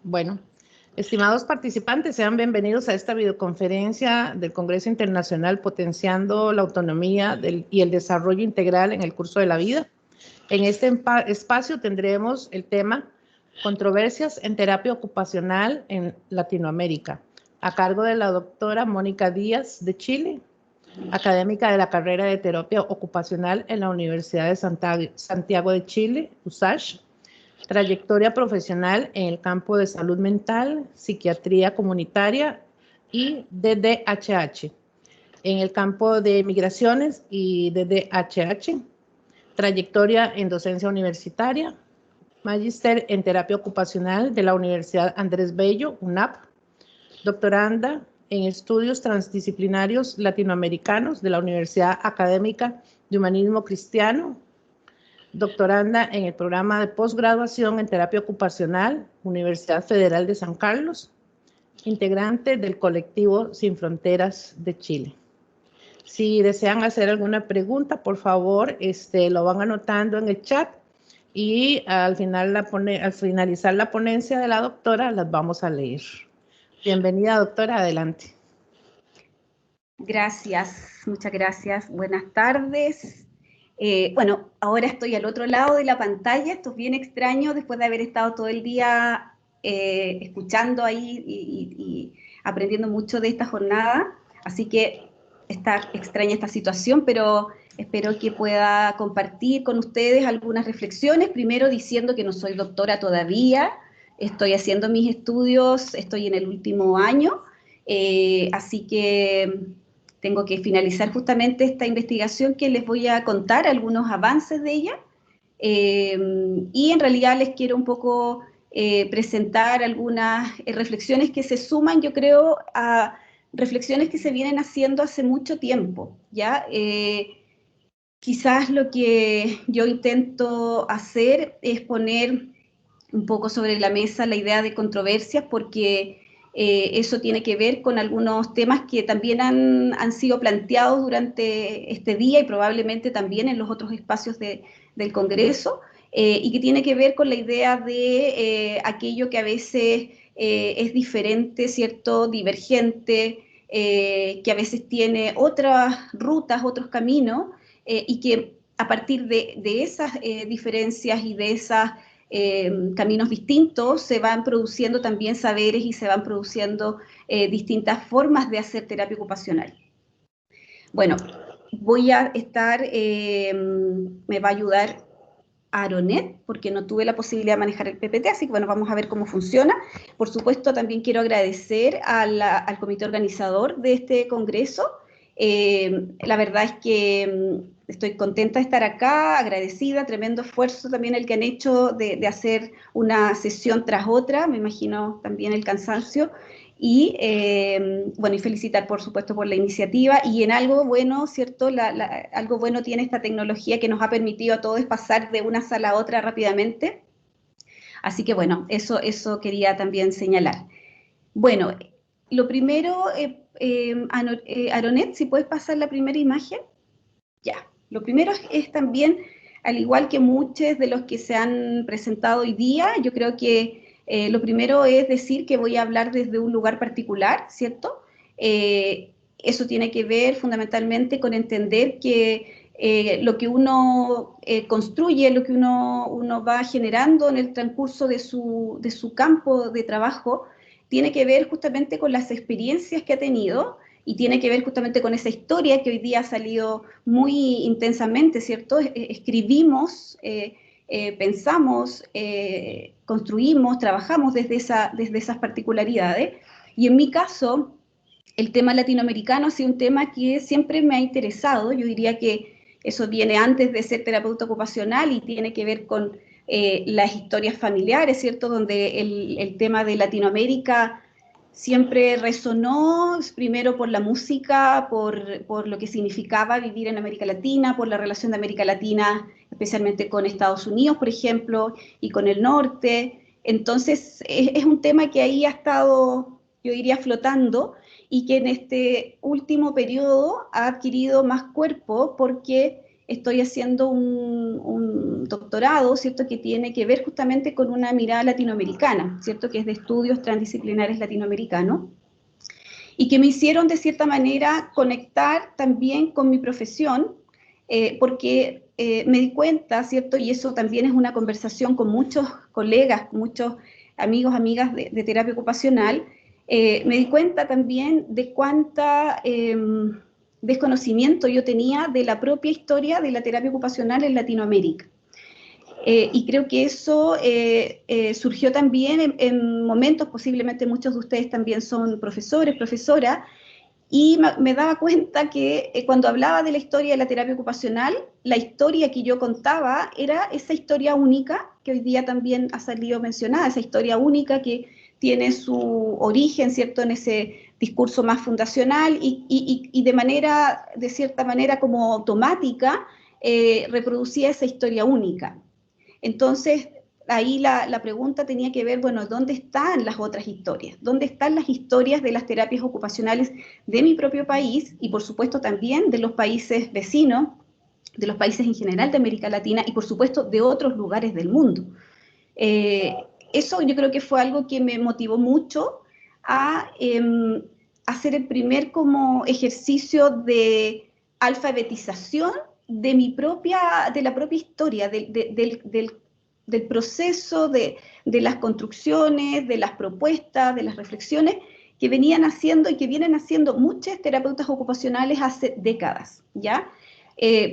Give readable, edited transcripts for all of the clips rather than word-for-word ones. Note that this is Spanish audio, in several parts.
Bueno, estimados participantes, sean bienvenidos a esta videoconferencia del Congreso Internacional Potenciando la Autonomía y el Desarrollo Integral en el Curso de la Vida. En este espacio tendremos el tema Controversias en Terapia Ocupacional en Latinoamérica, a cargo de la doctora Mónica Díaz de Chile, académica de la carrera de Terapia Ocupacional en la Universidad de Santiago de Chile, USACH. Trayectoria profesional en el campo de salud mental, psiquiatría comunitaria y DDHH. En el campo de migraciones y DDHH. Trayectoria en docencia universitaria. Magíster en terapia ocupacional de la Universidad Andrés Bello, UNAP. Doctoranda en estudios transdisciplinarios latinoamericanos de la Universidad Académica de Humanismo Cristiano. Doctoranda en el programa de posgraduación en terapia ocupacional, Universidad Federal de San Carlos, integrante del colectivo Sin Fronteras de Chile. Si desean hacer alguna pregunta, por favor, lo van anotando en el chat y al finalizar la ponencia de la doctora, las vamos a leer. Bienvenida, doctora, adelante. Gracias, muchas gracias. Buenas tardes. Bueno, ahora estoy al otro lado de la pantalla, esto es bien extraño después de haber estado todo el día escuchando ahí y aprendiendo mucho de esta jornada, así que está extraña esta situación, pero espero que pueda compartir con ustedes algunas reflexiones, primero diciendo que no soy doctora todavía, estoy haciendo mis estudios, estoy en el último año, así que tengo que finalizar justamente esta investigación que les voy a contar algunos avances de ella y en realidad les quiero un poco presentar algunas reflexiones que se suman, yo creo, a reflexiones que se vienen haciendo hace mucho tiempo, ¿ya? Quizás lo que yo intento hacer es poner un poco sobre la mesa la idea de controversias porque eso tiene que ver con algunos temas que también han sido planteados durante este día y probablemente también en los otros espacios del Congreso, y que tiene que ver con la idea de aquello que a veces es diferente, ¿cierto? Divergente, que a veces tiene otras rutas, otros caminos, y que a partir de esas diferencias y de esas caminos distintos, se van produciendo también saberes y se van produciendo distintas formas de hacer terapia ocupacional. Bueno, voy a estar, me va a ayudar Aronet, porque no tuve la posibilidad de manejar el PPT, así que bueno, vamos a ver cómo funciona. Por supuesto, también quiero agradecer al comité organizador de este congreso. La verdad es que estoy contenta de estar acá, agradecida, tremendo esfuerzo también el que han hecho de hacer una sesión tras otra, me imagino también el cansancio, y bueno, y felicitar por supuesto por la iniciativa, y en algo bueno, ¿cierto? Algo bueno tiene esta tecnología que nos ha permitido a todos pasar de una sala a otra rápidamente, así que bueno, eso quería también señalar. Bueno, lo primero, Aronet, si puedes pasar la primera imagen. Ya, lo primero es también, al igual que muchos de los que se han presentado hoy día, yo creo que lo primero es decir que voy a hablar desde un lugar particular, ¿cierto? Eso tiene que ver fundamentalmente con entender que lo que uno construye, lo que uno va generando en el transcurso de su campo de trabajo, tiene que ver justamente con las experiencias que ha tenido y tiene que ver justamente con esa historia que hoy día ha salido muy intensamente, ¿cierto? Escribimos, pensamos, construimos, trabajamos desde esas particularidades. Y en mi caso, el tema latinoamericano ha sido un tema que siempre me ha interesado. Yo diría que eso viene antes de ser terapeuta ocupacional y tiene que ver con las historias familiares, ¿cierto? Donde el tema de Latinoamérica siempre resonó, primero por la música, por lo que significaba vivir en América Latina, por la relación de América Latina, especialmente con Estados Unidos, por ejemplo, y con el norte. Entonces, es un tema que ahí ha estado, yo diría, flotando, y que en este último periodo ha adquirido más cuerpo porque estoy haciendo un doctorado, ¿cierto?, que tiene que ver justamente con una mirada latinoamericana, ¿cierto?, que es de estudios transdisciplinares latinoamericanos, y que me hicieron de cierta manera conectar también con mi profesión, porque me di cuenta, ¿cierto?, y eso también es una conversación con muchos colegas, muchos amigos, amigas de terapia ocupacional, me di cuenta también de cuánta desconocimiento yo tenía de la propia historia de la terapia ocupacional en Latinoamérica. Y creo que eso surgió también en momentos, posiblemente muchos de ustedes también son profesores, profesoras, y me daba cuenta que cuando hablaba de la historia de la terapia ocupacional, la historia que yo contaba era esa historia única, que hoy día también ha salido mencionada, esa historia única que tiene su origen, ¿cierto?, en ese discurso más fundacional y de cierta manera como automática, reproducía esa historia única. Entonces, ahí la pregunta tenía que ver, bueno, ¿dónde están las otras historias? ¿Dónde están las historias de las terapias ocupacionales de mi propio país y, por supuesto, también de los países vecinos, de los países en general de América Latina y, por supuesto, de otros lugares del mundo? Eso yo creo que fue algo que me motivó mucho a hacer el primer como ejercicio de alfabetización de la propia historia, del proceso, de las construcciones, de las propuestas, de las reflexiones que venían haciendo y que vienen haciendo muchos terapeutas ocupacionales hace décadas, ¿ya?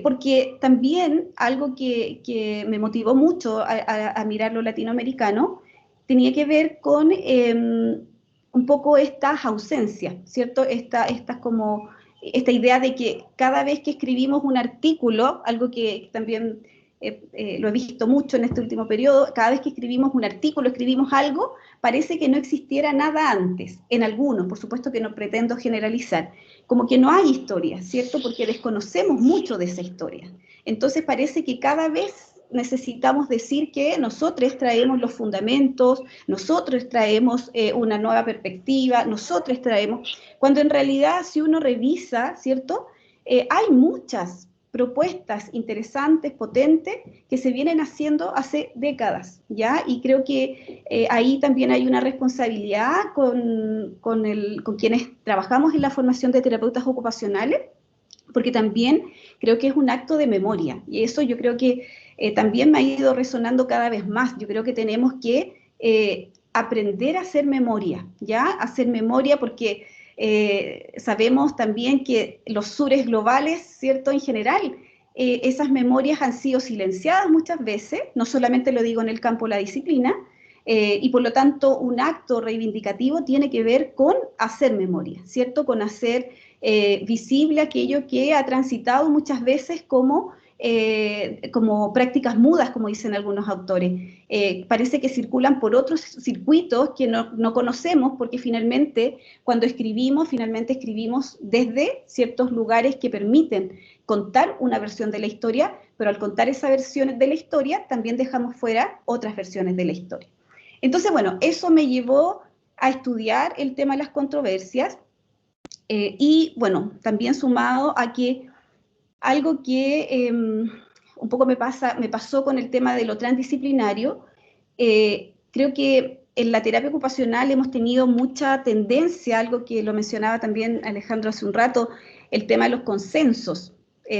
Porque también algo que me motivó mucho a mirar lo latinoamericano tenía que ver con un poco estas ausencias, ¿cierto? Esta idea de que cada vez que escribimos un artículo, algo que también lo he visto mucho en este último periodo, cada vez que escribimos un artículo, escribimos algo, parece que no existiera nada antes, en algunos, por supuesto que no pretendo generalizar, como que no hay historia, ¿cierto? Porque desconocemos mucho de esa historia. Entonces parece que cada vez necesitamos decir que nosotros traemos los fundamentos, nosotros traemos una nueva perspectiva, nosotros traemos, cuando en realidad si uno revisa, ¿cierto? Hay muchas propuestas interesantes, potentes, que se vienen haciendo hace décadas, ¿ya? Y creo que ahí también hay una responsabilidad con quienes trabajamos en la formación de terapeutas ocupacionales, porque también creo que es un acto de memoria, y eso yo creo que también me ha ido resonando cada vez más. Yo creo que tenemos que aprender a hacer memoria, ¿ya? Hacer memoria porque sabemos también que los sures globales, ¿cierto? En general, esas memorias han sido silenciadas muchas veces, no solamente lo digo en el campo de la disciplina, y por lo tanto un acto reivindicativo tiene que ver con hacer memoria, ¿cierto? Con hacer visible aquello que ha transitado muchas veces como prácticas mudas, como dicen algunos autores. Parece que circulan por otros circuitos que no conocemos, porque finalmente cuando escribimos, finalmente escribimos desde ciertos lugares que permiten contar una versión de la historia, pero al contar esa versión de la historia también dejamos fuera otras versiones de la historia. Entonces, bueno, eso me llevó a estudiar el tema de las controversias y, bueno, también sumado a que algo que un poco me pasó con el tema de lo transdisciplinario, creo que en la terapia ocupacional hemos tenido mucha tendencia, algo que lo mencionaba también Alejandro hace un rato, el tema de los consensos.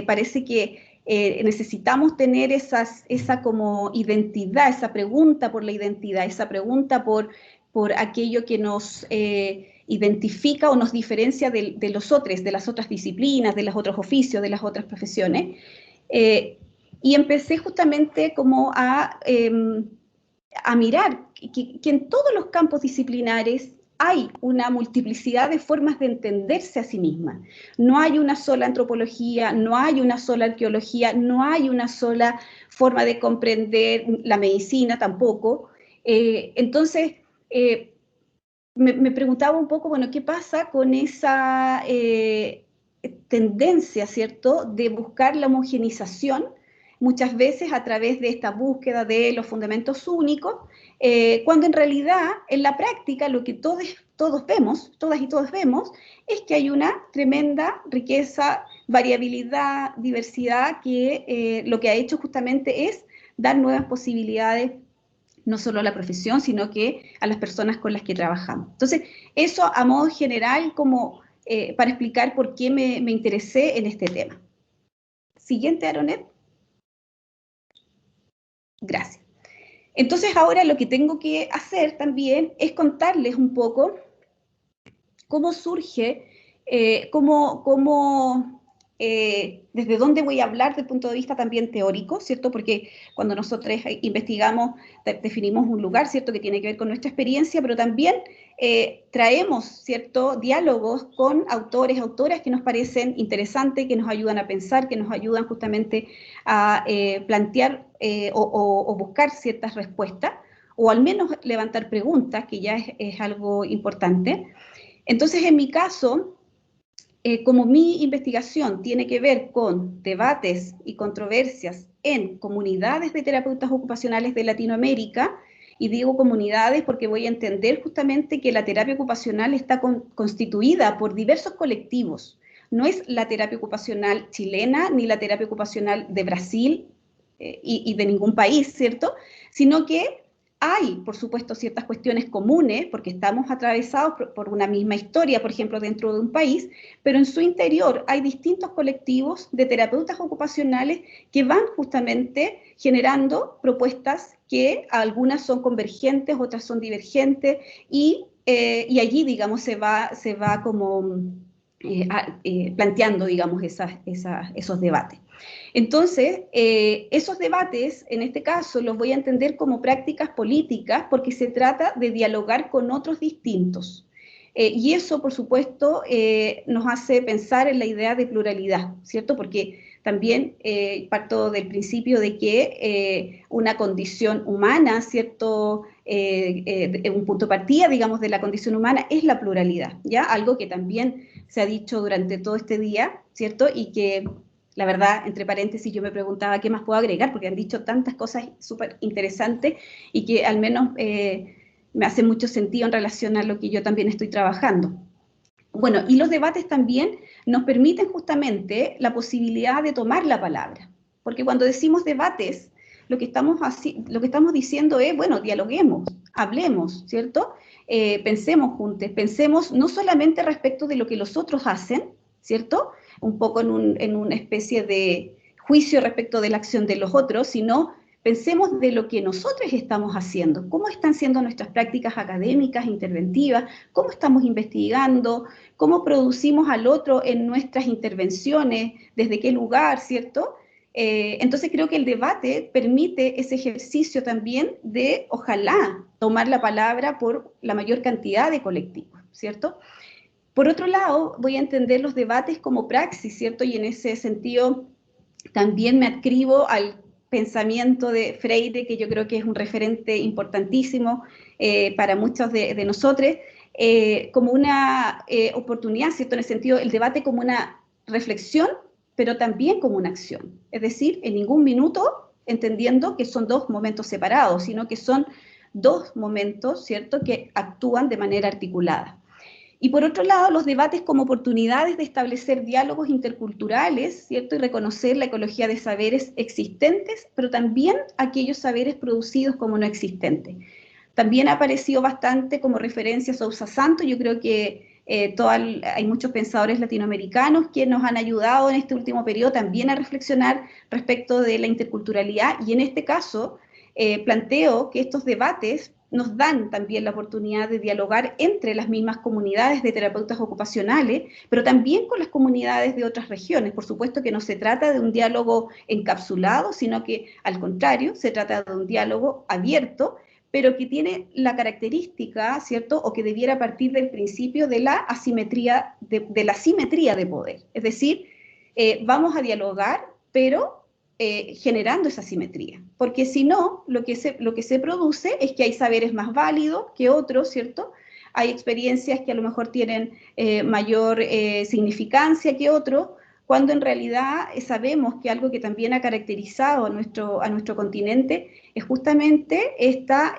Parece que necesitamos tener esa como identidad, esa pregunta por la identidad, esa pregunta por aquello que nos identifica o nos diferencia de los otros, de las otras disciplinas, de los otros oficios, de las otras profesiones. Y empecé justamente como a mirar que en todos los campos disciplinares hay una multiplicidad de formas de entenderse a sí misma. No hay una sola antropología, no hay una sola arqueología, no hay una sola forma de comprender la medicina tampoco. Entonces, me preguntaba un poco, bueno, ¿qué pasa con esa tendencia, ¿cierto?, de buscar la homogenización muchas veces a través de esta búsqueda de los fundamentos únicos, cuando en realidad, en la práctica, lo que todos vemos, todas y todos vemos, es que hay una tremenda riqueza, variabilidad, diversidad, que lo que ha hecho justamente es dar nuevas posibilidades, no solo a la profesión, sino que a las personas con las que trabajamos. Entonces, eso a modo general, como para explicar por qué me interesé en este tema. Siguiente, Aronet. Gracias. Entonces, ahora lo que tengo que hacer también es contarles un poco cómo surge, desde dónde voy a hablar desde el punto de vista también teórico, ¿cierto? Porque cuando nosotros investigamos, definimos un lugar, ¿cierto?, que tiene que ver con nuestra experiencia, pero también traemos, ¿cierto?, diálogos con autores, autoras que nos parecen interesantes, que nos ayudan a pensar, que nos ayudan justamente a plantear o buscar ciertas respuestas, o al menos levantar preguntas, que ya es algo importante. Entonces, en mi caso, como mi investigación tiene que ver con debates y controversias en comunidades de terapeutas ocupacionales de Latinoamérica, y digo comunidades porque voy a entender justamente que la terapia ocupacional está constituida por diversos colectivos. No es la terapia ocupacional chilena ni la terapia ocupacional de Brasil y de ningún país, ¿cierto? Sino que hay, por supuesto, ciertas cuestiones comunes, porque estamos atravesados por una misma historia, por ejemplo, dentro de un país, pero en su interior hay distintos colectivos de terapeutas ocupacionales que van justamente generando propuestas que algunas son convergentes, otras son divergentes, y allí, digamos, se va como planteando, digamos, esos debates. Entonces, esos debates, en este caso, los voy a entender como prácticas políticas porque se trata de dialogar con otros distintos. Y eso, por supuesto, nos hace pensar en la idea de pluralidad, ¿cierto? Porque también parto del principio de que una condición humana, ¿cierto? Un punto de partida, digamos, de la condición humana es la pluralidad, ¿ya? Algo que también se ha dicho durante todo este día, ¿cierto? Y que la verdad, entre paréntesis, yo me preguntaba qué más puedo agregar, porque han dicho tantas cosas súper interesantes y que al menos me hace mucho sentido en relación a lo que yo también estoy trabajando. Bueno, y los debates también nos permiten justamente la posibilidad de tomar la palabra, porque cuando decimos debates, lo que estamos diciendo es, bueno, dialoguemos, hablemos, ¿cierto? Pensemos juntos, pensemos no solamente respecto de lo que los otros hacen, ¿cierto?, un poco en una especie de juicio respecto de la acción de los otros, sino pensemos de lo que nosotros estamos haciendo, cómo están siendo nuestras prácticas académicas, interventivas, cómo estamos investigando, cómo producimos al otro en nuestras intervenciones, desde qué lugar, ¿cierto? Entonces creo que el debate permite ese ejercicio también de, ojalá, tomar la palabra por la mayor cantidad de colectivos, ¿cierto? Por otro lado, voy a entender los debates como praxis, ¿cierto? Y en ese sentido también me adscribo al pensamiento de Freire, que yo creo que es un referente importantísimo para muchos de nosotros, como una oportunidad, ¿cierto? En el sentido, el debate como una reflexión, pero también como una acción. Es decir, en ningún minuto entendiendo que son dos momentos separados, sino que son dos momentos, ¿cierto?, que actúan de manera articulada. Y por otro lado, los debates como oportunidades de establecer diálogos interculturales, ¿cierto?, y reconocer la ecología de saberes existentes, pero también aquellos saberes producidos como no existentes. También ha aparecido bastante como referencia a Sousa Santos. Yo creo que hay muchos pensadores latinoamericanos que nos han ayudado en este último periodo también a reflexionar respecto de la interculturalidad, y en este caso planteo que estos debates nos dan también la oportunidad de dialogar entre las mismas comunidades de terapeutas ocupacionales, pero también con las comunidades de otras regiones. Por supuesto que no se trata de un diálogo encapsulado, sino que al contrario, se trata de un diálogo abierto, pero que tiene la característica, ¿cierto?, o que debiera partir del principio de la asimetría, de la simetría de poder. Es decir, vamos a dialogar, pero generando esa simetría, porque si no, lo que se produce es que hay saberes más válidos que otros, ¿cierto? Hay experiencias que a lo mejor tienen mayor significancia que otros, cuando en realidad sabemos que algo que también ha caracterizado a nuestro continente es justamente esta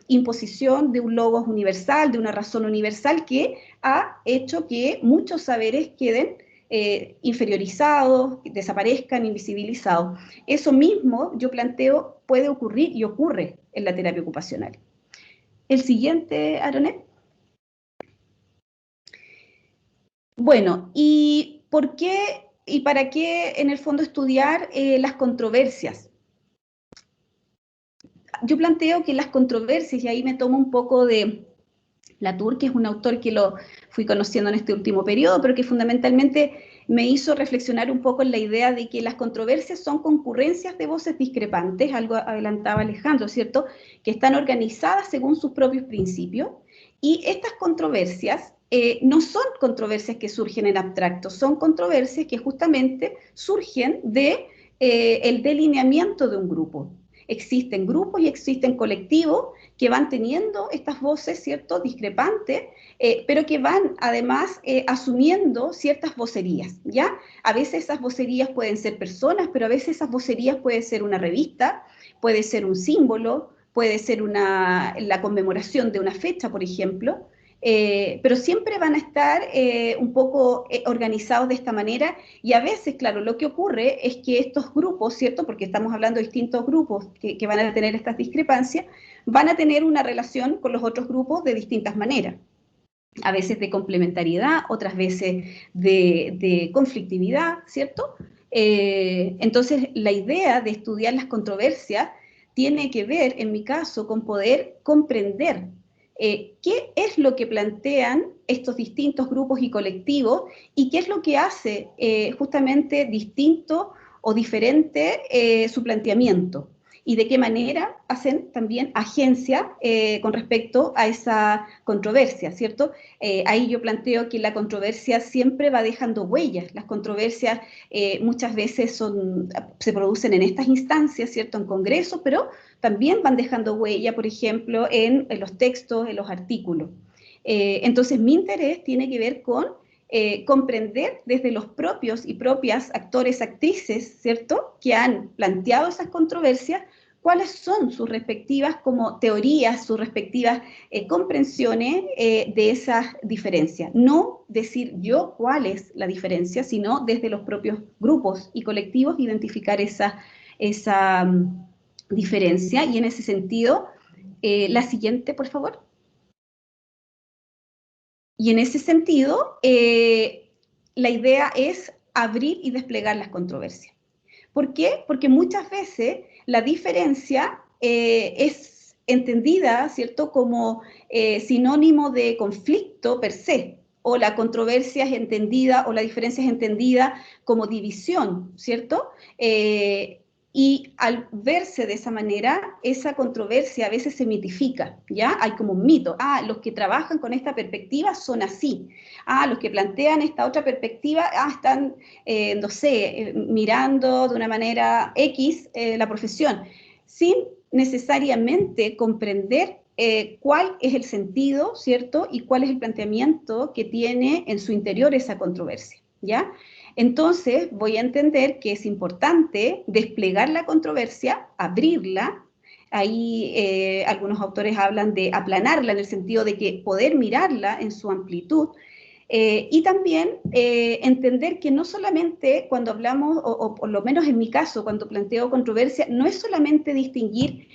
imposición de un logos universal, de una razón universal que ha hecho que muchos saberes queden inferiorizados, desaparezcan, invisibilizados. Eso mismo, yo planteo, puede ocurrir y ocurre en la terapia ocupacional. El siguiente, Aronet. Bueno, ¿y por qué y para qué en el fondo estudiar las controversias? Yo planteo que las controversias, y ahí me tomo un poco de Latour, que es un autor que lo fui conociendo en este último periodo, pero que fundamentalmente me hizo reflexionar un poco en la idea de que las controversias son concurrencias de voces discrepantes, algo adelantaba Alejandro, ¿cierto?, que están organizadas según sus propios principios, y estas controversias no son controversias que surgen en abstracto, son controversias que justamente surgen de el delineamiento de un grupo. Existen grupos y existen colectivos que van teniendo estas voces, ¿cierto?, discrepantes, pero que van además asumiendo ciertas vocerías, ¿ya? A veces esas vocerías pueden ser personas, pero a veces esas vocerías puede ser una revista, puede ser un símbolo, puede ser la conmemoración de una fecha, por ejemplo, pero siempre van a estar un poco organizados de esta manera, y a veces, claro, lo que ocurre es que estos grupos, ¿cierto?, porque estamos hablando de distintos grupos que van a tener estas discrepancias, van a tener una relación con los otros grupos de distintas maneras. A veces de complementariedad, otras veces de conflictividad, ¿cierto? Entonces, la idea de estudiar las controversias tiene que ver, en mi caso, con poder comprender qué es lo que plantean estos distintos grupos y colectivos y qué es lo que hace justamente distinto o diferente su planteamiento y de qué manera hacen también agencia con respecto a esa controversia, ¿cierto? Ahí yo planteo que la controversia siempre va dejando huellas. Las controversias muchas veces se producen en estas instancias, ¿cierto?, en congresos, pero también van dejando huella, por ejemplo, en los textos, en los artículos. Entonces, mi interés tiene que ver con comprender desde los propios y propias actores, actrices, ¿cierto?, que han planteado esas controversias, cuáles son sus respectivas como teorías, sus respectivas comprensiones de esas diferencias. No decir yo cuál es la diferencia, sino desde los propios grupos y colectivos identificar esa diferencia. Y en ese sentido, la siguiente, por favor. Y en ese sentido, la idea es abrir y desplegar las controversias. ¿Por qué? Porque muchas veces la diferencia es entendida, ¿cierto?, como sinónimo de conflicto per se, o la controversia es entendida, o la diferencia es entendida como división, ¿cierto? Y al verse de esa manera, esa controversia a veces se mitifica, ¿ya? Hay como un mito. Ah, los que trabajan con esta perspectiva son así. Ah, los que plantean esta otra perspectiva, están, no sé, mirando de una manera X la profesión, sin necesariamente comprender cuál es el sentido, ¿cierto? Y cuál es el planteamiento que tiene en su interior esa controversia, ¿ya? Entonces, voy a entender que es importante desplegar la controversia, abrirla. Ahí algunos autores hablan de aplanarla en el sentido de que poder mirarla en su amplitud. Y también entender que no solamente cuando hablamos, o por lo menos en mi caso, cuando planteo controversia, no es solamente distinguir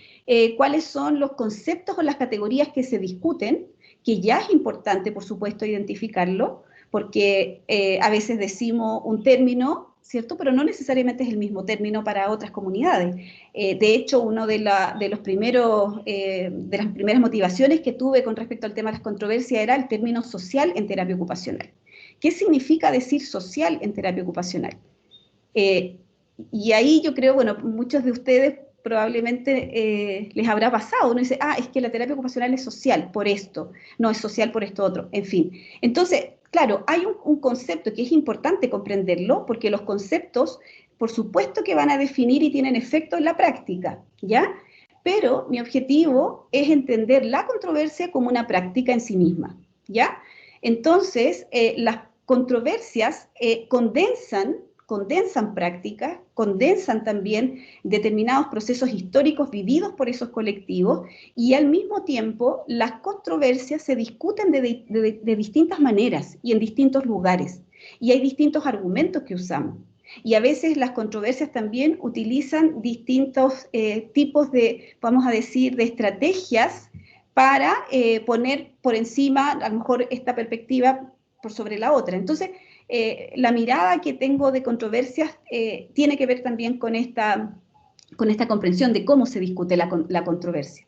cuáles son los conceptos o las categorías que se discuten, que ya es importante, por supuesto, identificarlo, porque a veces decimos un término, ¿cierto?, pero no necesariamente es el mismo término para otras comunidades. De hecho, una de las primeras motivaciones que tuve con respecto al tema de las controversias era el término social en terapia ocupacional. ¿Qué significa decir social en terapia ocupacional? Y ahí yo creo, bueno, muchos de ustedes probablemente les habrá pasado. Uno dice, es que la terapia ocupacional es social por esto, no es social por esto otro, en fin. Entonces, claro, hay un concepto que es importante comprenderlo, porque los conceptos, por supuesto que van a definir y tienen efecto en la práctica, ¿ya? Pero mi objetivo es entender la controversia como una práctica en sí misma, ¿ya? Entonces, controversias condensan prácticas, condensan también determinados procesos históricos vividos por esos colectivos, y al mismo tiempo las controversias se discuten de distintas maneras y en distintos lugares, y hay distintos argumentos que usamos. Y a veces las controversias también utilizan distintos tipos de, vamos a decir, de estrategias para poner por encima, a lo mejor, esta perspectiva por sobre la otra. Entonces, la mirada que tengo de controversias tiene que ver también con esta comprensión de cómo se discute la controversia.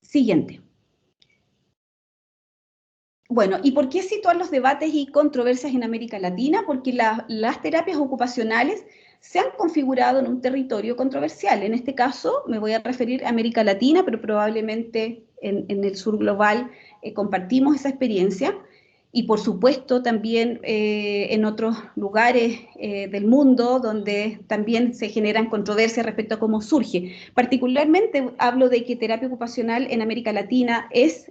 Siguiente. Bueno, ¿y por qué situar los debates y controversias en América Latina? Porque las terapias ocupacionales se han configurado en un territorio controversial. En este caso me voy a referir a América Latina, pero probablemente en el sur global compartimos esa experiencia. Y por supuesto también en otros lugares del mundo donde también se generan controversias respecto a cómo surge. Particularmente hablo de que terapia ocupacional en América Latina es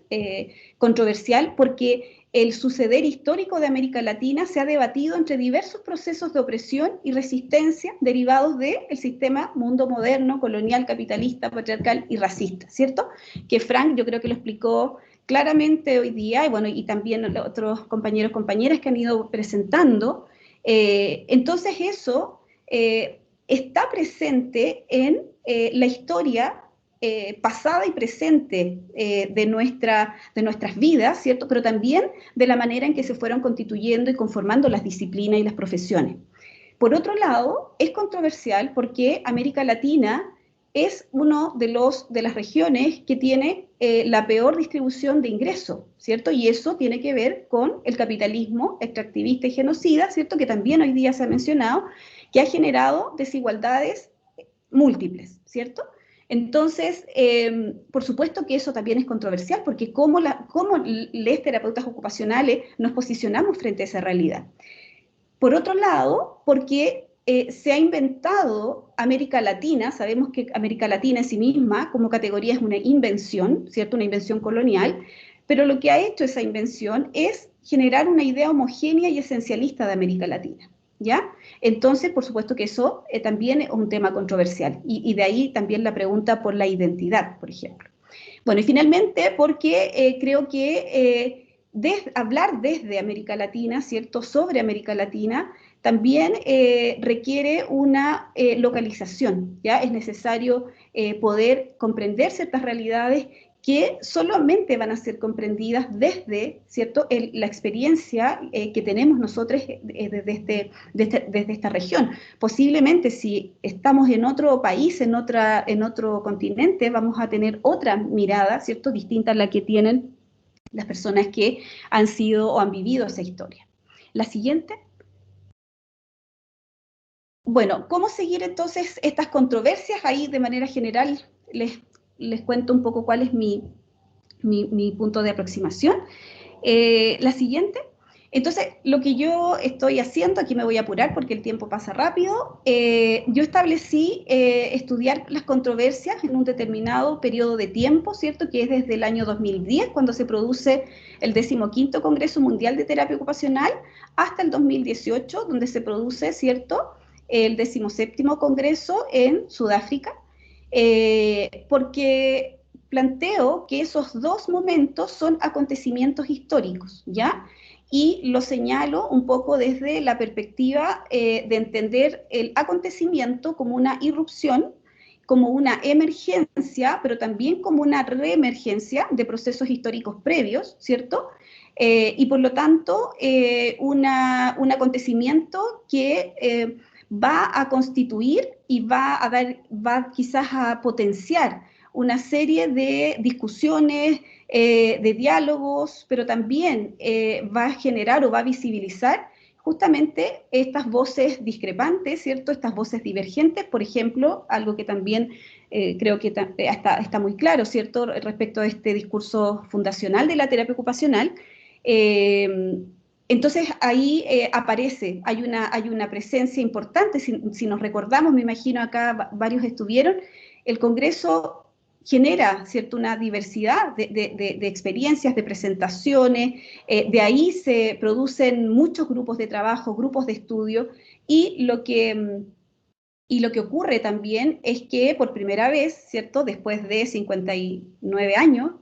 controversial porque el suceder histórico de América Latina se ha debatido entre diversos procesos de opresión y resistencia derivados del sistema mundo moderno, colonial, capitalista, patriarcal y racista, ¿cierto? Que Frank yo creo que lo explicó claramente hoy día, y bueno, y también otros compañeros, compañeras que han ido presentando. Entonces eso está presente en la historia pasada y presente de nuestras vidas, ¿cierto? Pero también de la manera en que se fueron constituyendo y conformando las disciplinas y las profesiones. Por otro lado, es controversial porque América Latina es una de las regiones que tiene la peor distribución de ingresos, ¿cierto? Y eso tiene que ver con el capitalismo extractivista y genocida, ¿cierto? Que también hoy día se ha mencionado, que ha generado desigualdades múltiples, ¿cierto? Entonces, por supuesto que eso también es controversial, porque cómo los terapeutas ocupacionales nos posicionamos frente a esa realidad. Por otro lado, porque se ha inventado América Latina, sabemos que América Latina en sí misma como categoría es una invención, ¿cierto? Una invención colonial, pero lo que ha hecho esa invención es generar una idea homogénea y esencialista de América Latina, ¿ya? Entonces, por supuesto que eso también es un tema controversial, y de ahí también la pregunta por la identidad, por ejemplo. Bueno, y finalmente, porque creo que hablar desde América Latina, ¿cierto? Sobre América Latina, también requiere una localización, ¿ya? Es necesario poder comprender ciertas realidades que solamente van a ser comprendidas desde, ¿cierto?, la experiencia que tenemos nosotros desde esta región. Posiblemente si estamos en otro país, en otro continente, vamos a tener otra mirada, ¿cierto?, distinta a la que tienen las personas que han sido o han vivido esa historia. La siguiente. Bueno, ¿cómo seguir entonces estas controversias? Ahí de manera general les cuento un poco cuál es mi punto de aproximación. La siguiente. Entonces, lo que yo estoy haciendo, aquí me voy a apurar porque el tiempo pasa rápido, yo establecí estudiar las controversias en un determinado periodo de tiempo, ¿cierto? Que es desde el año 2010, cuando se produce el 15º Congreso Mundial de Terapia Ocupacional, hasta el 2018, donde se produce, ¿cierto?, el 17º Congreso en Sudáfrica, porque planteo que esos dos momentos son acontecimientos históricos, ¿ya? Y lo señalo un poco desde la perspectiva de entender el acontecimiento como una irrupción, como una emergencia, pero también como una reemergencia de procesos históricos previos, ¿cierto? Y por lo tanto, un acontecimiento que va a constituir y va quizás a potenciar una serie de discusiones, de diálogos, pero también va a generar o va a visibilizar justamente estas voces discrepantes, ¿cierto? Estas voces divergentes, por ejemplo, algo que también creo que está muy claro, ¿cierto?, respecto a este discurso fundacional de la terapia ocupacional. Entonces ahí aparece, hay una presencia importante, si nos recordamos, me imagino acá varios estuvieron, el Congreso genera, ¿cierto?, una diversidad de experiencias, de presentaciones, de ahí se producen muchos grupos de trabajo, grupos de estudio, y lo que ocurre también es que por primera vez, ¿cierto?, después de 59 años,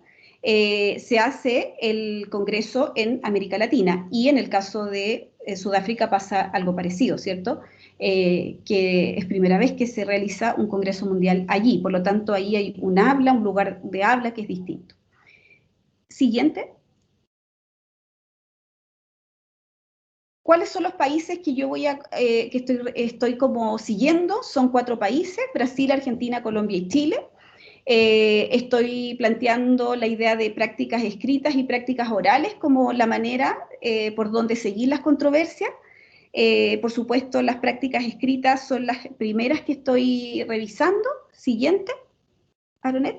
se hace el Congreso en América Latina, y en el caso de Sudáfrica pasa algo parecido, ¿cierto?, que es primera vez que se realiza un Congreso Mundial allí, por lo tanto ahí hay un lugar de habla que es distinto. Siguiente. ¿Cuáles son los países que yo estoy como siguiendo? Son 4 países: Brasil, Argentina, Colombia y Chile. Estoy planteando la idea de prácticas escritas y prácticas orales como la manera por donde seguir las controversias. Por supuesto, las prácticas escritas son las primeras que estoy revisando. Siguiente, Aronet.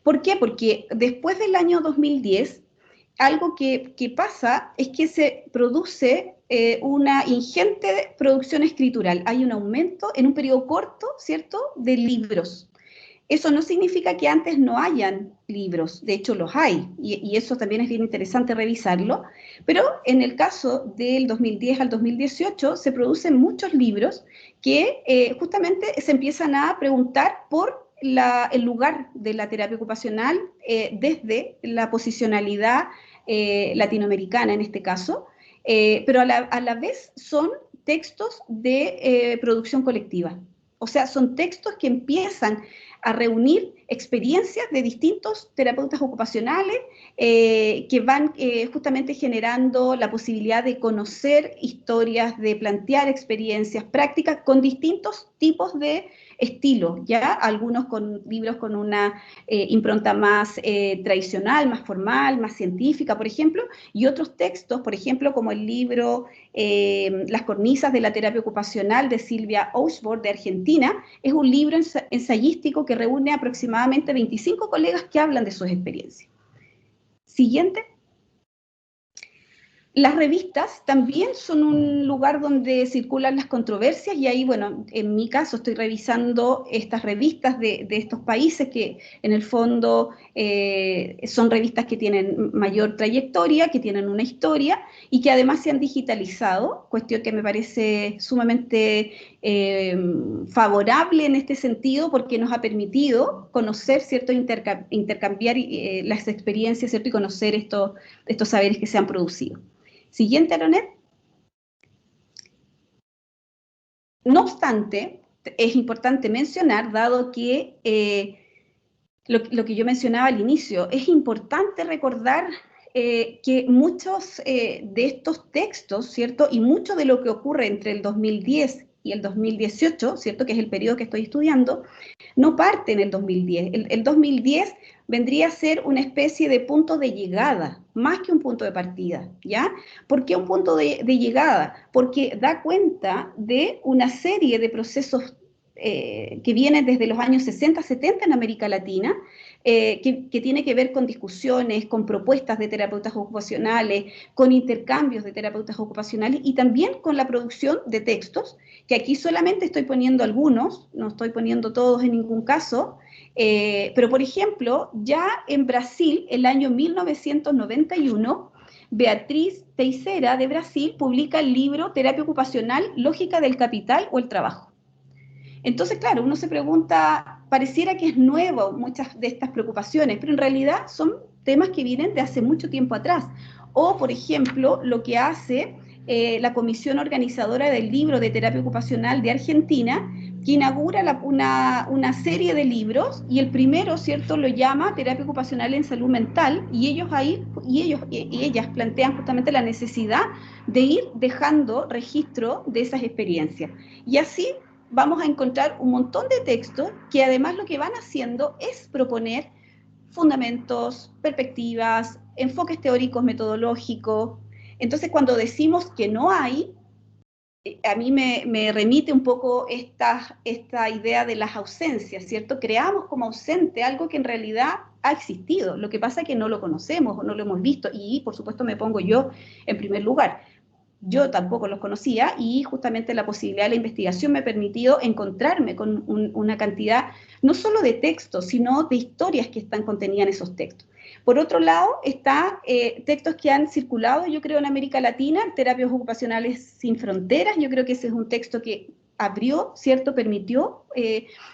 ¿Por qué? Porque después del año 2010, algo que pasa es que se produce una ingente producción escritural. Hay un aumento en un periodo corto, ¿cierto?, de libros. Eso no significa que antes no hayan libros, de hecho los hay, y eso también es bien interesante revisarlo, pero en el caso del 2010 al 2018 se producen muchos libros que justamente se empiezan a preguntar por el lugar de la terapia ocupacional desde la posicionalidad latinoamericana en este caso, pero a la vez son textos de producción colectiva. O sea, son textos que empiezan a reunir experiencias de distintos terapeutas ocupacionales que van justamente generando la posibilidad de conocer historias, de plantear experiencias prácticas con distintos tipos de estilos, ¿ya? Algunos con libros con una impronta más tradicional, más formal, más científica, por ejemplo, y otros textos, por ejemplo, como el libro Las cornisas de la terapia ocupacional de Silvia Ausborn de Argentina. Es un libro ensayístico que reúne aproximadamente 25 colegas que hablan de sus experiencias. Siguiente. Las revistas también son un lugar donde circulan las controversias, y ahí, bueno, en mi caso estoy revisando estas revistas de estos países que en el fondo son revistas que tienen mayor trayectoria, que tienen una historia y que además se han digitalizado, cuestión que me parece sumamente favorable en este sentido, porque nos ha permitido conocer, ¿cierto?, intercambiar las experiencias, ¿cierto?, y conocer estos saberes que se han producido. Siguiente, Aronet. No obstante, es importante mencionar, dado que lo que yo mencionaba al inicio, es importante recordar que muchos de estos textos, ¿cierto?, y mucho de lo que ocurre entre el 2010 y el 2018, ¿cierto?, que es el periodo que estoy estudiando, no parte en el 2010. El 2010 vendría a ser una especie de punto de llegada, más que un punto de partida, ¿ya? ¿Por qué un punto de llegada? Porque da cuenta de una serie de procesos que vienen desde los años 60, 70 en América Latina, que tiene que ver con discusiones, con propuestas de terapeutas ocupacionales, con intercambios de terapeutas ocupacionales y también con la producción de textos, que aquí solamente estoy poniendo algunos, no estoy poniendo todos en ningún caso, pero por ejemplo, ya en Brasil, el año 1991, Beatriz Teixeira de Brasil publica el libro Terapia Ocupacional, Lógica del Capital o el Trabajo. Entonces, claro, uno se pregunta, pareciera que es nuevo muchas de estas preocupaciones, pero en realidad son temas que vienen de hace mucho tiempo atrás. O, por ejemplo, lo que hace la comisión organizadora del libro de terapia ocupacional de Argentina, que inaugura una serie de libros, y el primero, ¿cierto?, lo llama Terapia Ocupacional en Salud Mental, y ellas plantean justamente la necesidad de ir dejando registro de esas experiencias. Y así vamos a encontrar un montón de textos que además lo que van haciendo es proponer fundamentos, perspectivas, enfoques teóricos, metodológicos. Entonces, cuando decimos que no hay, a mí me remite un poco esta idea de las ausencias, ¿cierto? Creamos como ausente algo que en realidad ha existido. Lo que pasa es que no lo conocemos o no lo hemos visto, y por supuesto me pongo yo en primer lugar. yo tampoco los conocía, y justamente la posibilidad de la investigación me ha permitido encontrarme con una cantidad no solo de textos, sino de historias que están contenidas en esos textos. Por otro lado, está textos que han circulado, yo creo, en América Latina, Terapias Ocupacionales Sin Fronteras. Yo creo que ese es un texto que abrió, ¿cierto?, permitió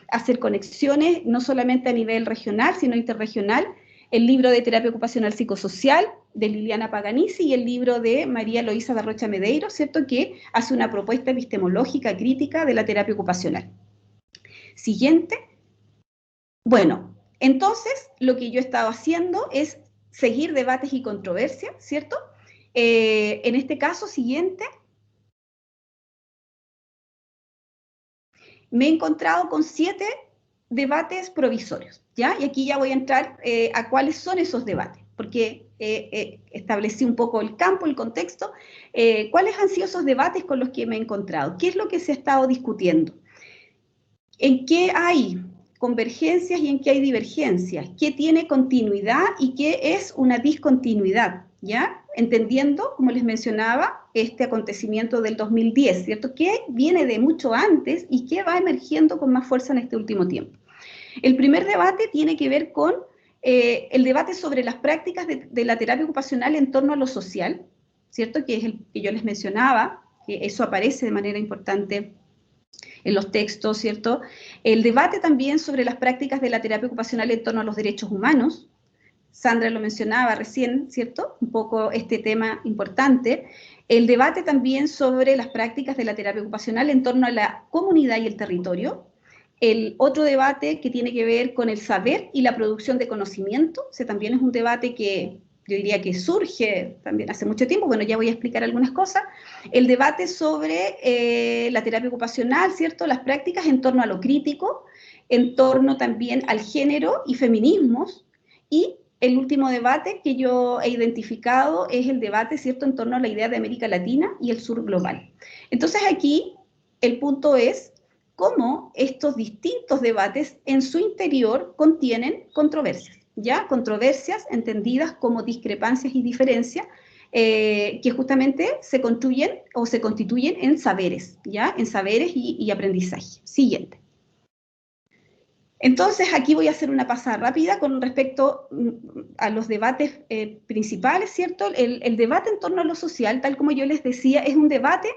hacer conexiones, no solamente a nivel regional, sino interregional. El libro de Terapia Ocupacional Psicosocial, de Liliana Paganisi, y el libro de María Loísa da Rocha Medeiros, ¿cierto?, que hace una propuesta epistemológica crítica de la terapia ocupacional. Siguiente. Bueno, entonces lo que yo he estado haciendo es seguir debates y controversias, ¿cierto? En este caso, siguiente, me he encontrado con 7 debates provisorios, ¿ya? Y aquí ya voy a entrar a cuáles son esos debates, porque establecí un poco el campo, el contexto. ¿Cuáles han sido esos debates con los que me he encontrado? ¿Qué es lo que se ha estado discutiendo? ¿En qué hay convergencias y en qué hay divergencias? ¿Qué tiene continuidad y qué es una discontinuidad? ¿Ya? Entendiendo, como les mencionaba, este acontecimiento del 2010, ¿cierto? ¿Qué viene de mucho antes y qué va emergiendo con más fuerza en este último tiempo? El primer debate tiene que ver con el debate sobre las prácticas de la terapia ocupacional en torno a lo social, ¿cierto? Que es el que yo les mencionaba, que eso aparece de manera importante en los textos, ¿cierto? El debate también sobre las prácticas de la terapia ocupacional en torno a los derechos humanos. Sandra lo mencionaba recién, ¿cierto? Un poco este tema importante. El debate también sobre las prácticas de la terapia ocupacional en torno a la comunidad y el territorio. El otro debate que tiene que ver con el saber y la producción de conocimiento. Ese también es un debate que yo diría que surge también hace mucho tiempo. Bueno, ya voy a explicar algunas cosas. El debate sobre la terapia ocupacional, ¿cierto? Las prácticas en torno a lo crítico, en torno también al género y feminismos. Y el último debate que yo he identificado es el debate, ¿cierto?, en torno a la idea de América Latina y el sur global. Entonces aquí el punto es cómo estos distintos debates en su interior contienen controversias, ¿ya? Controversias entendidas como discrepancias y diferencias que justamente se construyen o se constituyen en saberes, ¿ya? En saberes y aprendizaje. Siguiente. Entonces, aquí voy a hacer una pasada rápida con respecto a los debates principales, ¿cierto? El debate en torno a lo social, tal como yo les decía, es un debate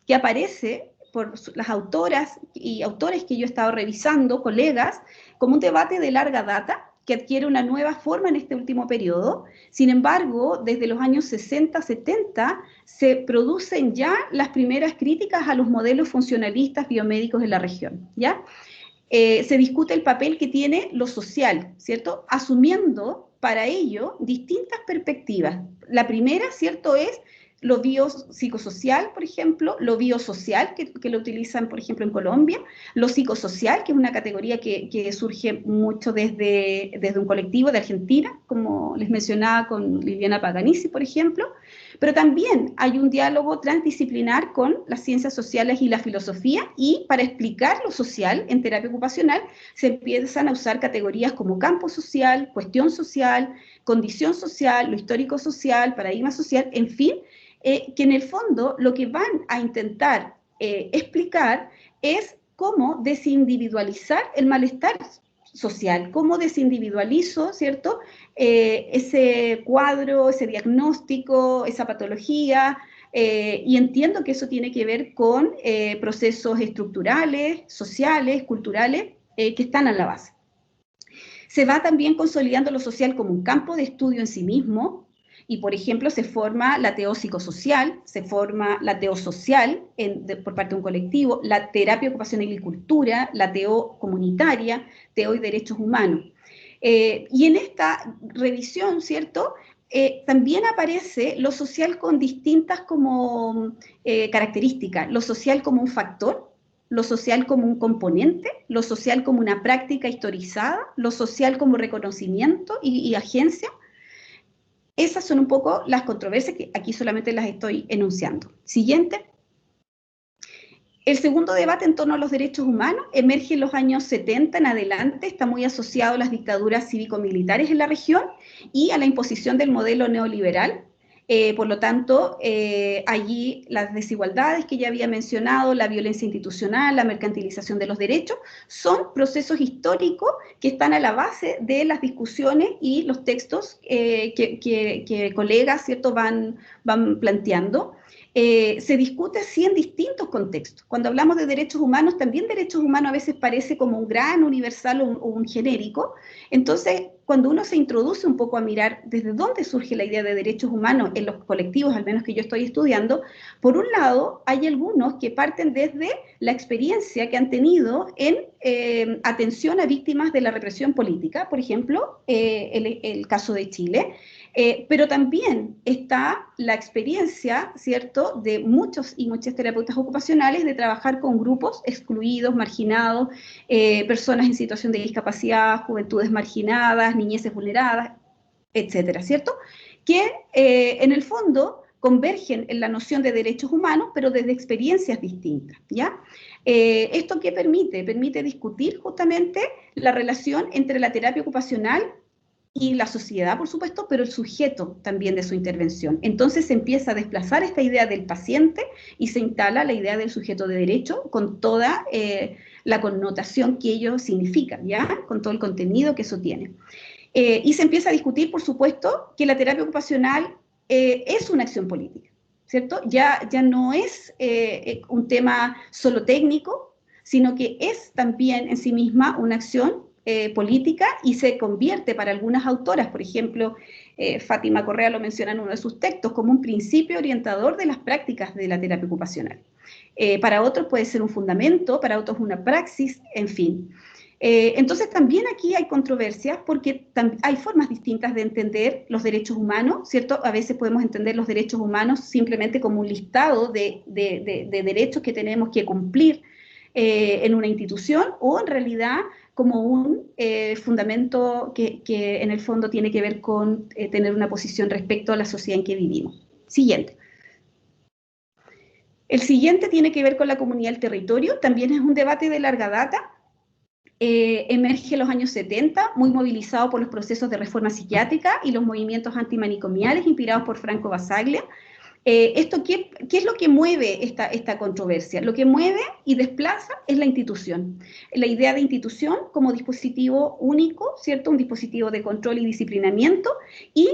que aparece por las autoras y autores que yo he estado revisando, colegas, como un debate de larga data, que adquiere una nueva forma en este último periodo. Sin embargo, desde los años 60, 70, se producen ya las primeras críticas a los modelos funcionalistas biomédicos en la región, ¿ya? Se discute el papel que tiene lo social, ¿cierto? Asumiendo para ello distintas perspectivas. La primera, ¿cierto?, es lo biopsicosocial, por ejemplo, lo biosocial, que lo utilizan, por ejemplo, en Colombia, lo psicosocial, que es una categoría que surge mucho desde un colectivo de Argentina, como les mencionaba con Liliana Paganisi, por ejemplo, pero también hay un diálogo transdisciplinar con las ciencias sociales y la filosofía, y para explicar lo social en terapia ocupacional se empiezan a usar categorías como campo social, cuestión social, condición social, lo histórico social, paradigma social, en fin, que en el fondo lo que van a intentar explicar es cómo desindividualizar el malestar social, cómo desindividualizo, ¿cierto?, ese cuadro, ese diagnóstico, esa patología, y entiendo que eso tiene que ver con procesos estructurales, sociales, culturales, que están a la base. Se va también consolidando lo social como un campo de estudio en sí mismo, y por ejemplo se forma la teopsicosocial, se forma la teosocial por parte de un colectivo, la terapia ocupacional y cultura, la teo comunitaria, teo y derechos humanos. Y en esta revisión, ¿cierto?, también aparece lo social con distintas como características, lo social como un factor, lo social como un componente, lo social como una práctica historizada, lo social como reconocimiento y agencia. Esas son un poco las controversias que aquí solamente las estoy enunciando. Siguiente. El segundo debate en torno a los derechos humanos emerge en los años 70 en adelante, está muy asociado a las dictaduras cívico-militares en la región y a la imposición del modelo neoliberal, Por lo tanto, allí las desigualdades que ya había mencionado, la violencia institucional, la mercantilización de los derechos, son procesos históricos que están a la base de las discusiones y los textos que colegas, ¿cierto?, van planteando. Se discute así en distintos contextos. Cuando hablamos de derechos humanos, también derechos humanos a veces parece como un gran universal o un genérico. Entonces, cuando uno se introduce un poco a mirar desde dónde surge la idea de derechos humanos en los colectivos, al menos que yo estoy estudiando, por un lado, hay algunos que parten desde la experiencia que han tenido en atención a víctimas de la represión política, por ejemplo, el caso de Chile. Pero también está la experiencia, ¿cierto?, de muchos y muchas terapeutas ocupacionales de trabajar con grupos excluidos, marginados, personas en situación de discapacidad, juventudes marginadas, niñeces vulneradas, etcétera, ¿cierto? Que en el fondo convergen en la noción de derechos humanos, pero desde experiencias distintas, ¿ya? ¿Esto qué permite? Permite discutir justamente la relación entre la terapia ocupacional y la sociedad, por supuesto, pero el sujeto también de su intervención. Entonces se empieza a desplazar esta idea del paciente y se instala la idea del sujeto de derecho con toda la connotación que ello significa, ¿ya? Con todo el contenido que eso tiene. Y se empieza a discutir, por supuesto, que la terapia ocupacional es una acción política, ¿cierto? Ya no es un tema solo técnico, sino que es también en sí misma una acción política y se convierte para algunas autoras, por ejemplo, Fátima Correa lo menciona en uno de sus textos, como un principio orientador de las prácticas de la terapia ocupacional. Para otros puede ser un fundamento, para otros una praxis, en fin. Entonces también aquí hay controversias porque hay formas distintas de entender los derechos humanos, ¿cierto? A veces podemos entender los derechos humanos simplemente como un listado de derechos que tenemos que cumplir en una institución, o en realidad como un fundamento que en el fondo tiene que ver con tener una posición respecto a la sociedad en que vivimos. Siguiente. El siguiente tiene que ver con la comunidad del territorio, también es un debate de larga data. Emerge en los años 70, muy movilizado por los procesos de reforma psiquiátrica y los movimientos antimanicomiales inspirados por Franco Basaglia. ¿Qué es lo que mueve esta controversia? Lo que mueve y desplaza es la institución. La idea de institución como dispositivo único, ¿cierto? Un dispositivo de control y disciplinamiento, y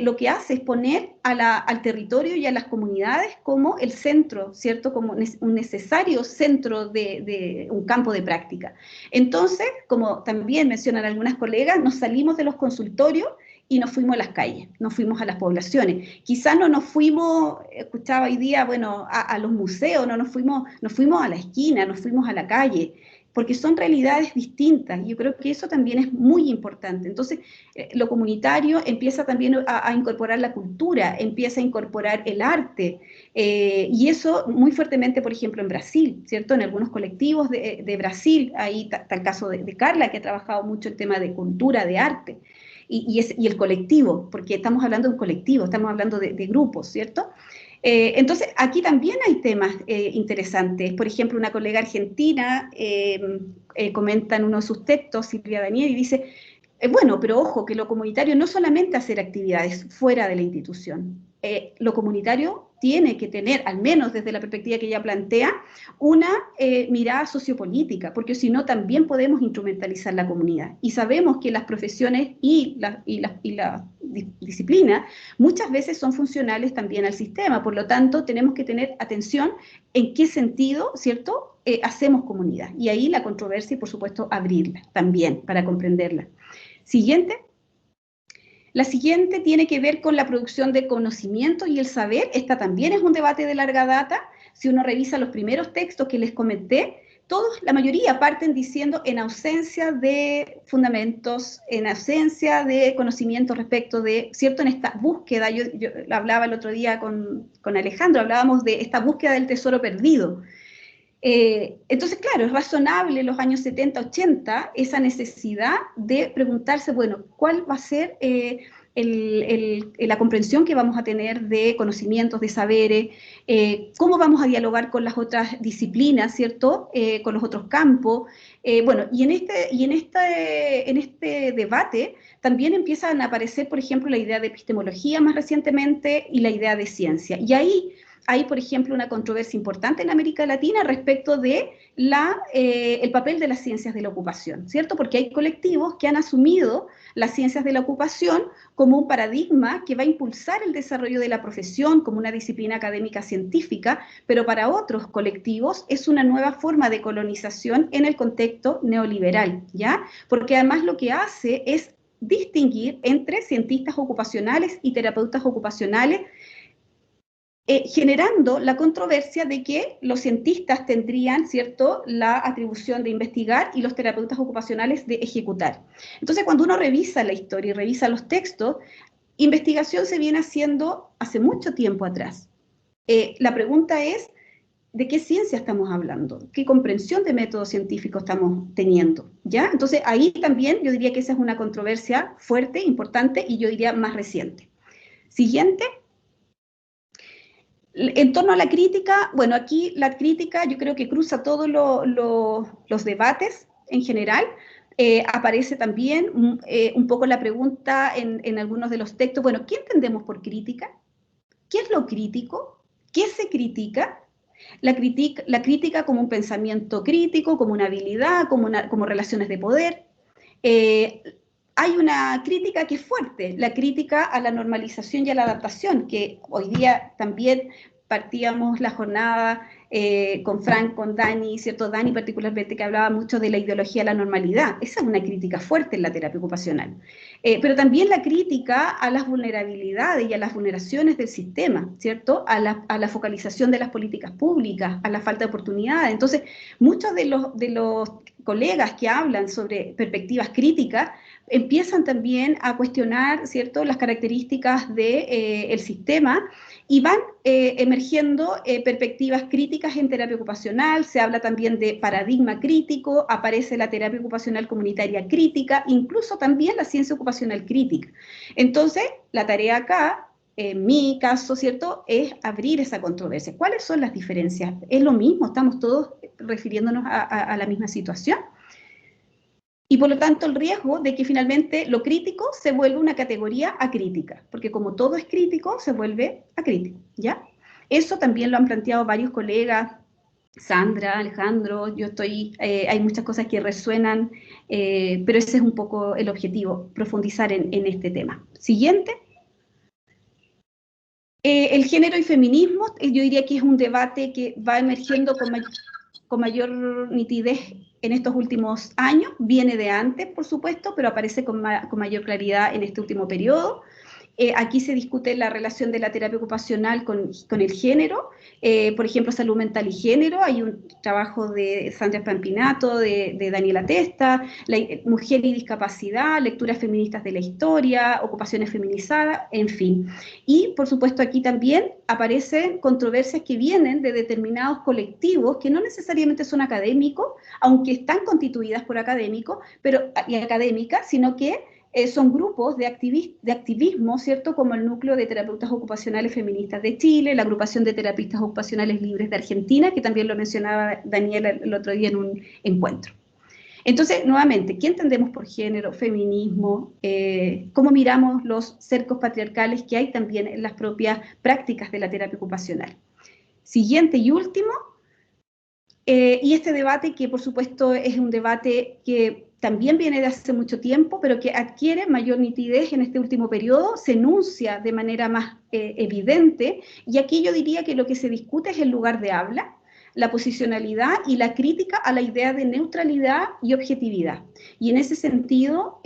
lo que hace es poner al territorio y a las comunidades como el centro, ¿cierto? Como un necesario centro de un campo de práctica. Entonces, como también mencionan algunas colegas, nos salimos de los consultorios y nos fuimos a las calles, nos fuimos a las poblaciones. Quizás no nos fuimos, escuchaba hoy día, bueno, a los museos, no nos fuimos a la esquina, nos fuimos a la calle, porque son realidades distintas. Yo creo que eso también es muy importante. Entonces, lo comunitario empieza también a incorporar la cultura, empieza a incorporar el arte, y eso muy fuertemente, por ejemplo, en Brasil, ¿cierto? En algunos colectivos de Brasil, ahí está el caso de Carla, que ha trabajado mucho el tema de cultura, de arte. Y el colectivo, porque estamos hablando de un colectivo, estamos hablando de grupos, ¿cierto? Entonces, aquí también hay temas interesantes. Por ejemplo, una colega argentina comenta en uno de sus textos, Silvia Daniel, y dice, bueno, pero ojo, que lo comunitario no solamente hacer actividades fuera de la institución. Lo comunitario tiene que tener, al menos desde la perspectiva que ella plantea, una mirada sociopolítica, porque si no también podemos instrumentalizar la comunidad. Y sabemos que las profesiones y la disciplina muchas veces son funcionales también al sistema, por lo tanto tenemos que tener atención en qué sentido, ¿cierto?, hacemos comunidad. Y ahí la controversia y por supuesto abrirla también para comprenderla. Siguiente. La siguiente tiene que ver con la producción de conocimiento y el saber. Esta también es un debate de larga data. Si uno revisa los primeros textos que les comenté, la mayoría parten diciendo en ausencia de fundamentos, en ausencia de conocimiento respecto de, ¿cierto?, en esta búsqueda. Yo hablaba el otro día con Alejandro, hablábamos de esta búsqueda del tesoro perdido. Entonces, claro, es razonable en los años 70, 80 esa necesidad de preguntarse, bueno, ¿cuál va a ser la comprensión que vamos a tener de conocimientos, de saberes? ¿Cómo vamos a dialogar con las otras disciplinas, ¿cierto? Con los otros campos. Bueno, y en este debate también empiezan a aparecer, por ejemplo, la idea de epistemología más recientemente y la idea de ciencia. Y ahí hay, por ejemplo, una controversia importante en América Latina respecto de el papel de las ciencias de la ocupación, ¿cierto? Porque hay colectivos que han asumido las ciencias de la ocupación como un paradigma que va a impulsar el desarrollo de la profesión como una disciplina académica científica, pero para otros colectivos es una nueva forma de colonización en el contexto neoliberal, ¿ya? Porque además lo que hace es distinguir entre cientistas ocupacionales y terapeutas ocupacionales, generando la controversia de que los cientistas tendrían, ¿cierto?, la atribución de investigar y los terapeutas ocupacionales de ejecutar. Entonces, cuando uno revisa la historia y revisa los textos, investigación se viene haciendo hace mucho tiempo atrás. La pregunta es, ¿de qué ciencia estamos hablando? ¿Qué comprensión de método científico estamos teniendo? ¿Ya? Entonces, ahí también yo diría que esa es una controversia fuerte, importante y yo diría más reciente. Siguiente. En torno a la crítica, bueno, aquí la crítica yo creo que cruza todos los debates en general. Aparece también un poco la pregunta en algunos de los textos, bueno, ¿qué entendemos por crítica? ¿Qué es lo crítico? ¿Qué se critica? La crítica como un pensamiento crítico, como una habilidad, como relaciones de poder. Hay una crítica que es fuerte, la crítica a la normalización y a la adaptación, que hoy día también partíamos la jornada con Frank, con Dani, ¿cierto? Dani particularmente, que hablaba mucho de la ideología de la normalidad. Esa es una crítica fuerte en la terapia ocupacional. Pero también la crítica a las vulnerabilidades y a las vulneraciones del sistema, ¿cierto? A la focalización de las políticas públicas, a la falta de oportunidades. Entonces, muchos de los colegas que hablan sobre perspectivas críticas empiezan también a cuestionar, ¿cierto?, las características del sistema y van emergiendo perspectivas críticas en terapia ocupacional. Se habla también de paradigma crítico, aparece la terapia ocupacional comunitaria crítica, incluso también la ciencia ocupacional crítica. Entonces, la tarea acá, en mi caso, ¿cierto?, es abrir esa controversia. ¿Cuáles son las diferencias? ¿Es lo mismo? ¿Estamos todos refiriéndonos a la misma situación? Y por lo tanto el riesgo de que finalmente lo crítico se vuelva una categoría acrítica, porque como todo es crítico, se vuelve acrítico, ¿ya? Eso también lo han planteado varios colegas, Sandra, Alejandro, hay muchas cosas que resuenan, pero ese es un poco el objetivo, profundizar en este tema. Siguiente. El género y feminismo, yo diría que es un debate que va emergiendo con mayor nitidez en estos últimos años, viene de antes, por supuesto, pero aparece con mayor claridad en este último periodo. Aquí se discute la relación de la terapia ocupacional con el género, por ejemplo, salud mental y género. Hay un trabajo de Sandra Spampinato, de Daniela Testa, mujer y discapacidad, lecturas feministas de la historia, ocupaciones feminizadas, en fin. Y, por supuesto, aquí también aparecen controversias que vienen de determinados colectivos que no necesariamente son académicos, aunque están constituidas por académicos y académicas, sino que son grupos de activismo, ¿cierto?, como el Núcleo de Terapeutas Ocupacionales Feministas de Chile, la Agrupación de Terapistas Ocupacionales Libres de Argentina, que también lo mencionaba Daniela el otro día en un encuentro. Entonces, nuevamente, ¿qué entendemos por género, feminismo? ¿Cómo miramos los cercos patriarcales que hay también en las propias prácticas de la terapia ocupacional? Siguiente y último, y este debate que por supuesto es un debate que también viene de hace mucho tiempo, pero que adquiere mayor nitidez en este último periodo, se enuncia de manera más evidente, y aquí yo diría que lo que se discute es el lugar de habla, la posicionalidad y la crítica a la idea de neutralidad y objetividad. Y en ese sentido,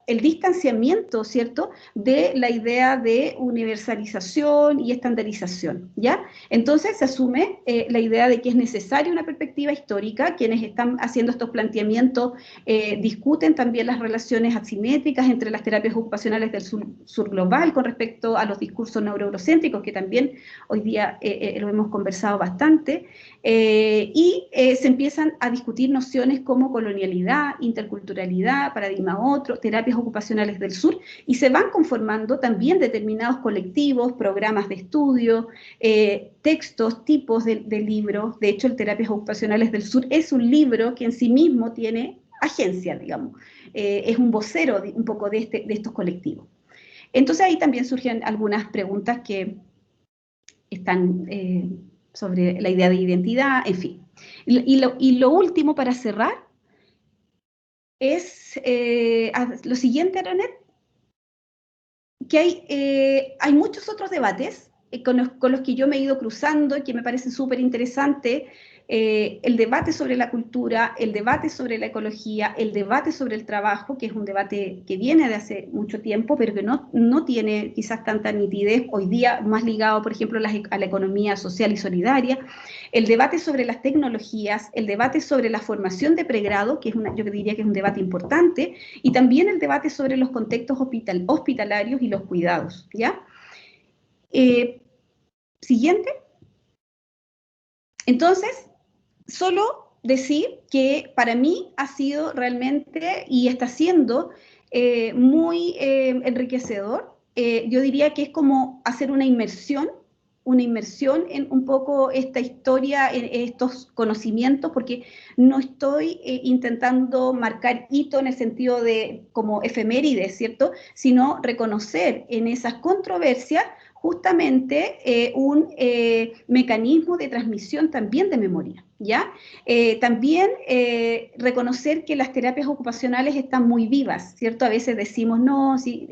el distanciamiento, ¿cierto?, de la idea de universalización y estandarización, ¿ya? Entonces se asume la idea de que es necesaria una perspectiva histórica. Quienes están haciendo estos planteamientos discuten también las relaciones asimétricas entre las terapias ocupacionales del sur global con respecto a los discursos neurocéntricos, que también hoy día lo hemos conversado bastante, y se empiezan a discutir nociones como colonialidad, interculturalidad, paradigma otro, terapias ocupacionales del sur, y se van conformando también determinados colectivos, programas de estudio, textos, tipos de libros. De hecho, el Terapias Ocupacionales del Sur es un libro que en sí mismo tiene agencia, digamos, es un vocero un poco de estos colectivos. Entonces ahí también surgen algunas preguntas que están sobre la idea de identidad, en fin. Y lo último para cerrar es lo siguiente, Aronet, que hay muchos otros debates con los que yo me he ido cruzando y que me parecen súper interesantes. El debate sobre la cultura, el debate sobre la ecología, el debate sobre el trabajo, que es un debate que viene de hace mucho tiempo, pero que no tiene quizás tanta nitidez hoy día, más ligado, por ejemplo, a la economía social y solidaria. El debate sobre las tecnologías, el debate sobre la formación de pregrado, que yo diría que es un debate importante, y también el debate sobre los contextos hospitalarios y los cuidados, ¿ya? Siguiente. Entonces, solo decir que para mí ha sido realmente y está siendo muy enriquecedor. Yo diría que es como hacer una inmersión en un poco esta historia, en estos conocimientos, porque no estoy intentando marcar hito en el sentido de como efemérides, ¿cierto?, sino reconocer en esas controversias justamente un mecanismo de transmisión también de memoria, ¿ya? También reconocer que las terapias ocupacionales están muy vivas, ¿cierto? A veces decimos, no, sí,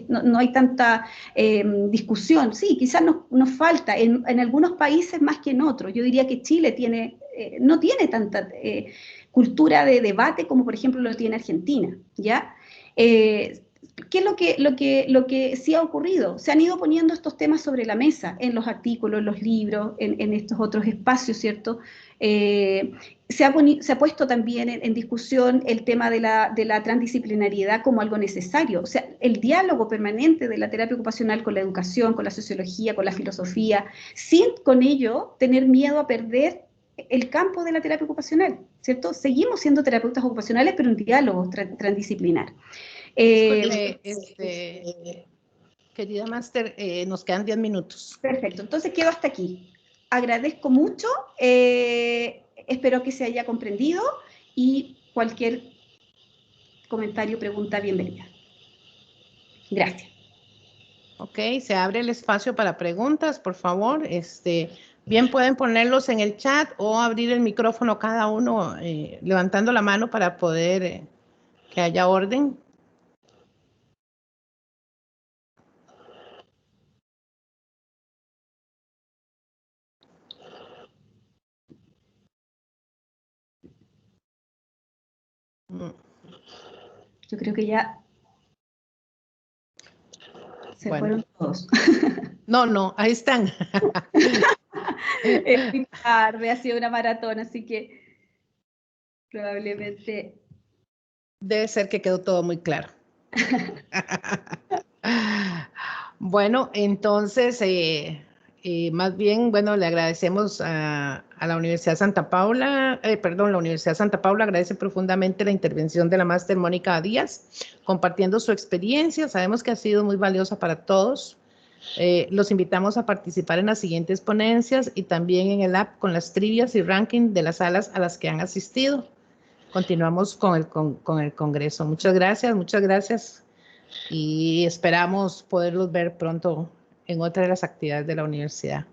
no hay tanta discusión. Sí, quizás nos falta, en algunos países más que en otros. Yo diría que Chile no tiene tanta cultura de debate como, por ejemplo, lo tiene Argentina, ¿ya? ¿Qué es lo que sí ha ocurrido? Se han ido poniendo estos temas sobre la mesa en los artículos, en los libros, en estos otros espacios, ¿cierto? Se ha puesto también en discusión el tema de la transdisciplinariedad como algo necesario. O sea, el diálogo permanente de la terapia ocupacional con la educación, con la sociología, con la filosofía, sin con ello tener miedo a perder el campo de la terapia ocupacional, ¿cierto? Seguimos siendo terapeutas ocupacionales, pero en diálogo transdisciplinar. Querida Máster, nos quedan 10 minutos. Perfecto, entonces quedo hasta aquí. Agradezco mucho, espero que se haya comprendido y cualquier comentario, pregunta, bienvenida. Gracias. Ok, se abre el espacio para preguntas, por favor. Bien pueden ponerlos en el chat o abrir el micrófono cada uno levantando la mano para poder que haya orden. Yo creo que ya se fueron todos. No, ahí están. Es muy tarde, ha sido una maratón, así que probablemente... Debe ser que quedó todo muy claro. Bueno, entonces, más bien, bueno, le agradecemos a la Universidad Santa Paula, la Universidad Santa Paula agradece profundamente la intervención de la máster Mónica Díaz, compartiendo su experiencia. Sabemos que ha sido muy valiosa para todos. Los invitamos a participar en las siguientes ponencias y también en el app con las trivias y ranking de las salas a las que han asistido. Continuamos con el Congreso. Muchas gracias y esperamos poderlos ver pronto en otra de las actividades de la universidad.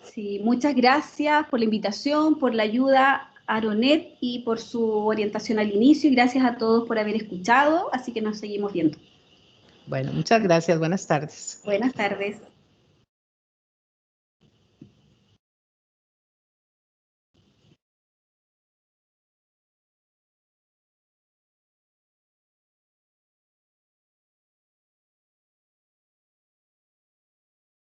Sí, muchas gracias por la invitación, por la ayuda, Aronet, y por su orientación al inicio, y gracias a todos por haber escuchado, así que nos seguimos viendo. Bueno, muchas gracias. Buenas tardes. Buenas tardes.